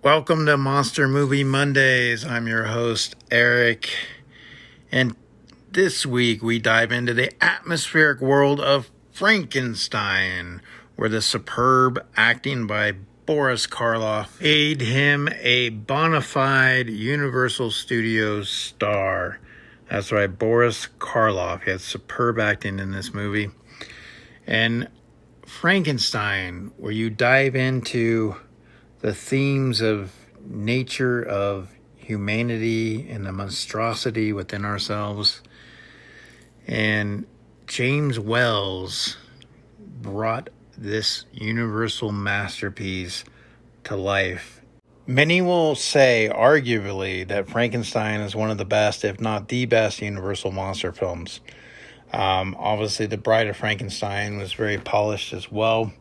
Welcome to Monster Movie Mondays. I'm your host, Eric. And this week we dive into the atmospheric world of Frankenstein, where the superb acting by Boris Karloff made him a bona fide Universal Studios star. That's right, Boris Karloff. He had superb acting in this movie. And Frankenstein, where you dive into the themes of nature, of humanity, and the monstrosity within ourselves. And James Wells brought this universal masterpiece to life. Many will say, arguably, that Frankenstein is one of the best, if not the best, Universal monster films. Obviously, The Bride of Frankenstein was very polished as well.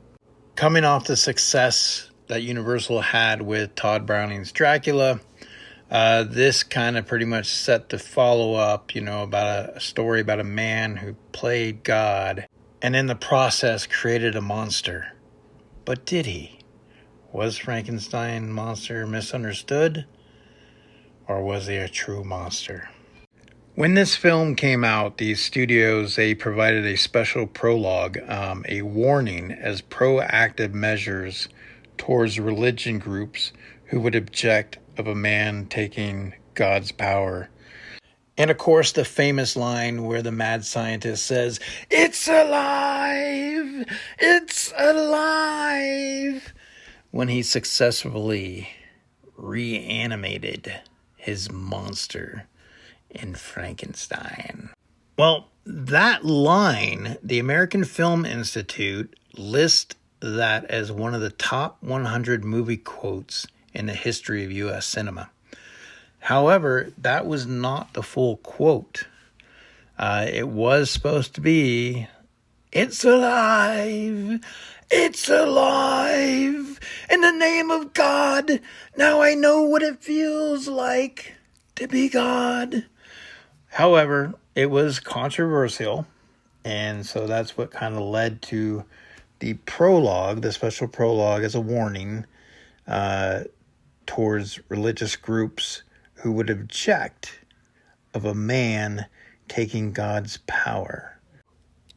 Coming off the success that Universal had with Todd Browning's Dracula, this kind of pretty much set the follow-up, about a story about a man who played God and in the process created a monster. But did he? Was Frankenstein monster misunderstood? Or was he a true monster? When this film came out, the studios, they provided a special prologue, a warning as proactive measures towards religion groups who would object of a man taking God's power. And of course, the famous line where the mad scientist says, "It's alive! It's alive!" when he successfully reanimated his monster in Frankenstein. Well, that line, the American Film Institute lists that as one of the top 100 movie quotes in the history of U.S. cinema. However, that was not the full quote. It was supposed to be, "It's alive! It's alive! In the name of God, now I know what it feels like to be God." However, it was controversial, and so that's what kind of led to the prologue, the special prologue, as a warning towards religious groups who would object of a man taking God's power.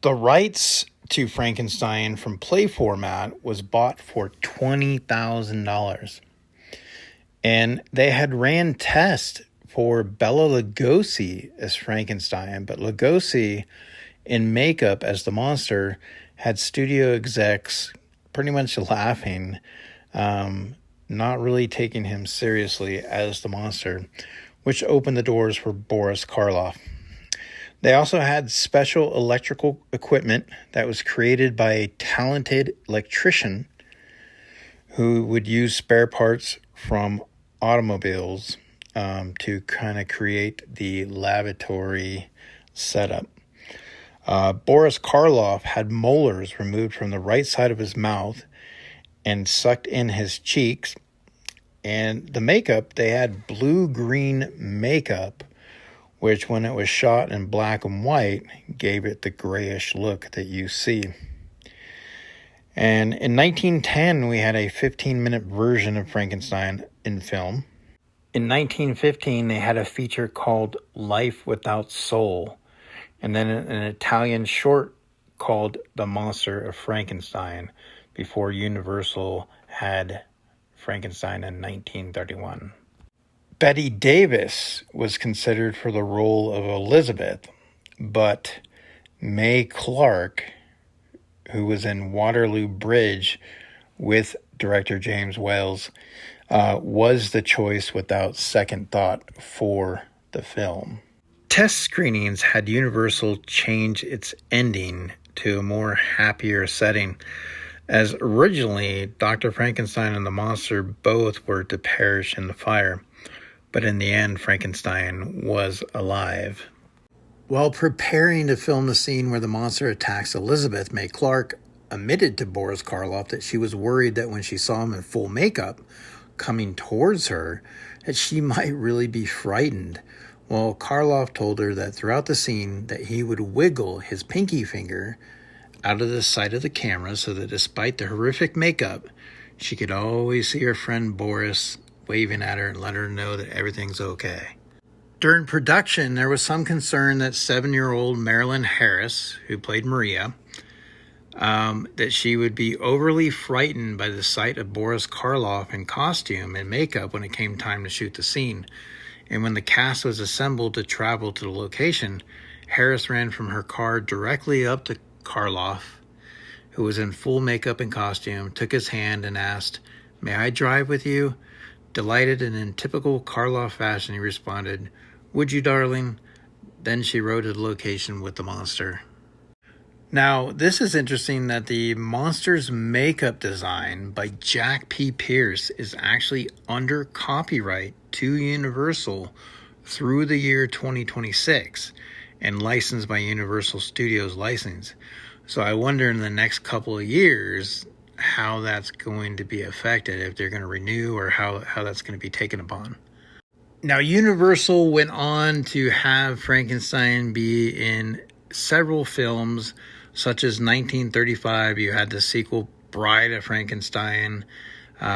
The rights to Frankenstein from play format was bought for $20,000. And they had ran tests for Bela Lugosi as Frankenstein, but Lugosi in makeup as the monster had studio execs pretty much laughing, not really taking him seriously as the monster, which opened the doors for Boris Karloff. They also had special electrical equipment that was created by a talented electrician who would use spare parts from automobiles to kind of create the lavatory setup. Boris Karloff had molars removed from the right side of his mouth and sucked in his cheeks. And the makeup, they had blue-green makeup, which when it was shot in black and white, gave it the grayish look that you see. And in 1910, we had a 15-minute version of Frankenstein in film. In 1915, they had a feature called Life Without Soul, and then an Italian short called The Monster of Frankenstein, before Universal had Frankenstein in 1931. Bette Davis was considered for the role of Elizabeth, but Mae Clarke, who was in Waterloo Bridge with director James Wales, was the choice without second thought for the film. Test screenings had Universal change its ending to a more happier setting, as originally Dr. Frankenstein and the monster both were to perish in the fire, but in the end Frankenstein was alive. While preparing to film the scene where the monster attacks Elizabeth, Mae Clarke admitted to Boris Karloff that she was worried that when she saw him in full makeup coming towards her, that she might really be frightened. Well, Karloff told her that throughout the scene that he would wiggle his pinky finger out of the sight of the camera so that despite the horrific makeup, she could always see her friend Boris waving at her and letting her know that everything's okay. During production, there was some concern that 7-year-old Marilyn Harris, who played Maria, that she would be overly frightened by the sight of Boris Karloff in costume and makeup when it came time to shoot the scene. And when the cast was assembled to travel to the location, Harris ran from her car directly up to Karloff, who was in full makeup and costume, took his hand and asked, "May I drive with you?" Delighted and in typical Karloff fashion, he responded, "Would you, darling?" Then she rode to the location with the monster. Now, this is interesting that the monster's makeup design by Jack P. Pierce is actually under copyright to Universal through the year 2026 and licensed by Universal Studios License. So I wonder in the next couple of years how that's going to be affected, if they're going to renew or how that's going to be taken upon. Now, Universal went on to have Frankenstein be in several films, such as 1935, you had the sequel Bride of Frankenstein,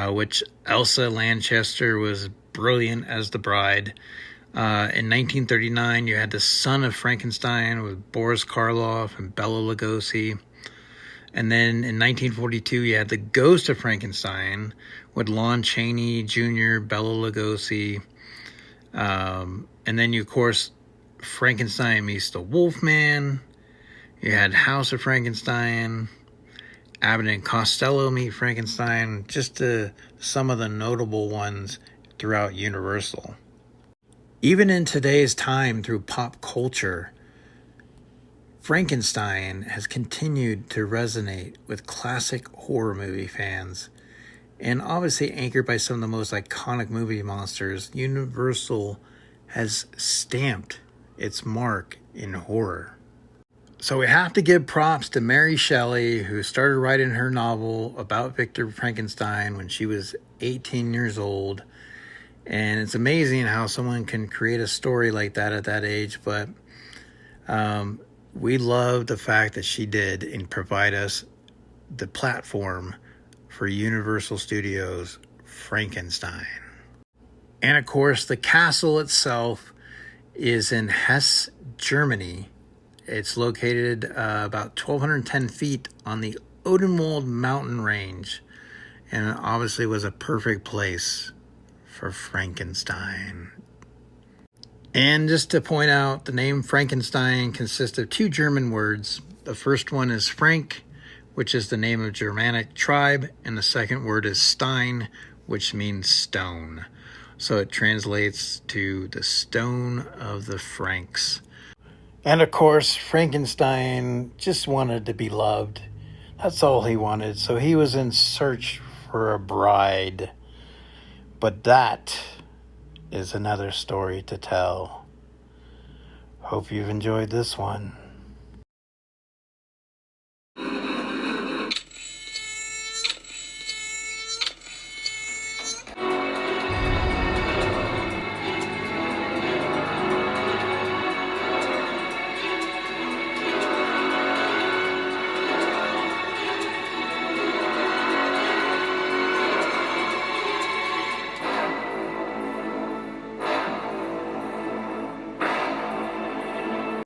which Elsa Lanchester was brilliant as the bride. In 1939, you had The Son of Frankenstein with Boris Karloff and Bela Lugosi. And then in 1942, you had The Ghost of Frankenstein with Lon Chaney Jr., Bela Lugosi. And then, of course, Frankenstein meets the Wolfman. You had House of Frankenstein, Abbott and Costello meet Frankenstein, just some of the notable ones throughout Universal. Even in today's time, through pop culture, Frankenstein has continued to resonate with classic horror movie fans. And obviously anchored by some of the most iconic movie monsters, Universal has stamped its mark in horror. So we have to give props to Mary Shelley, who started writing her novel about Victor Frankenstein when she was 18 years old. And it's amazing how someone can create a story like that at that age. But we love the fact that she did and provide us the platform for Universal Studios' Frankenstein. And of course, the castle itself is in Hesse, Germany. It's located about 1,210 feet on the Odenwald mountain range, and obviously was a perfect place for Frankenstein. And just to point out, the name Frankenstein consists of two German words. The first one is Frank, which is the name of a Germanic tribe, and the second word is Stein, which means stone. So it translates to the stone of the Franks. And of course, Frankenstein just wanted to be loved. That's all he wanted. So he was in search for a bride. But that is another story to tell. Hope you've enjoyed this one.